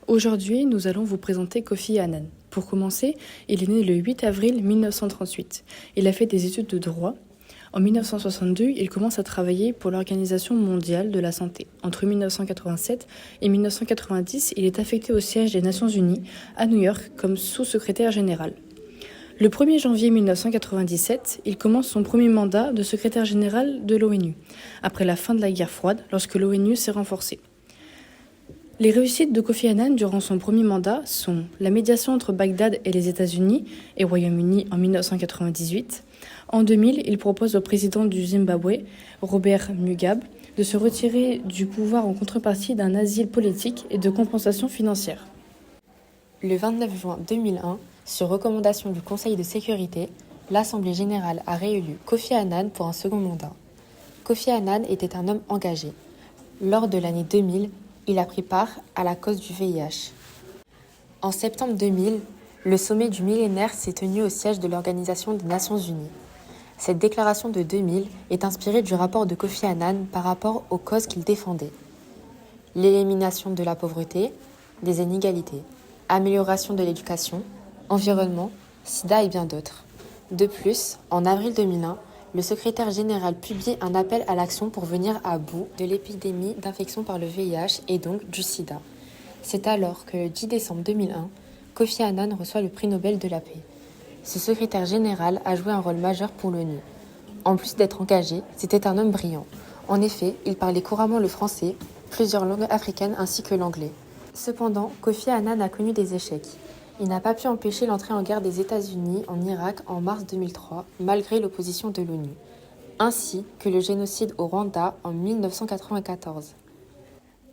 Aujourd'hui, nous allons vous présenter Kofi Annan. Pour commencer, il est né le 8 avril 1938. Il a fait des études de droit. En 1962, il commence à travailler pour l'Organisation mondiale de la santé. Entre 1987 et 1990, il est affecté au siège des Nations Unies à New York comme sous-secrétaire général. Le 1er janvier 1997, il commence son premier mandat de secrétaire général de l'ONU, après la fin de la guerre froide, lorsque l'ONU s'est renforcée. Les réussites de Kofi Annan durant son premier mandat sont la médiation entre Bagdad et les États-Unis et Royaume-Uni en 1998. En 2000, il propose au président du Zimbabwe, Robert Mugabe, de se retirer du pouvoir en contrepartie d'un asile politique et de compensation financière. Le 29 juin 2001, sur recommandation du Conseil de sécurité, l'Assemblée générale a réélu Kofi Annan pour un second mandat. Kofi Annan était un homme engagé. Lors de l'année 2000, il a pris part à la cause du VIH. En septembre 2000, le sommet du millénaire s'est tenu au siège de l'Organisation des Nations Unies. Cette déclaration de 2000 est inspirée du rapport de Kofi Annan par rapport aux causes qu'il défendait. L'élimination de la pauvreté, des inégalités, amélioration de l'éducation, environnement, sida et bien d'autres. De plus, en avril 2001, le secrétaire général publie un appel à l'action pour venir à bout de l'épidémie d'infection par le VIH et donc du sida. C'est alors que le 10 décembre 2001, Kofi Annan reçoit le prix Nobel de la paix. Ce secrétaire général a joué un rôle majeur pour l'ONU. En plus d'être engagé, c'était un homme brillant. En effet, il parlait couramment le français, plusieurs langues africaines ainsi que l'anglais. Cependant, Kofi Annan a connu des échecs. Il n'a pas pu empêcher l'entrée en guerre des États-Unis en Irak en mars 2003, malgré l'opposition de l'ONU, ainsi que le génocide au Rwanda en 1994.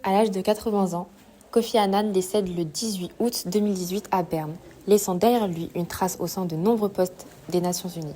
À l'âge de 80 ans, Kofi Annan décède le 18 août 2018 à Berne, laissant derrière lui une trace au sein de nombreux postes des Nations Unies.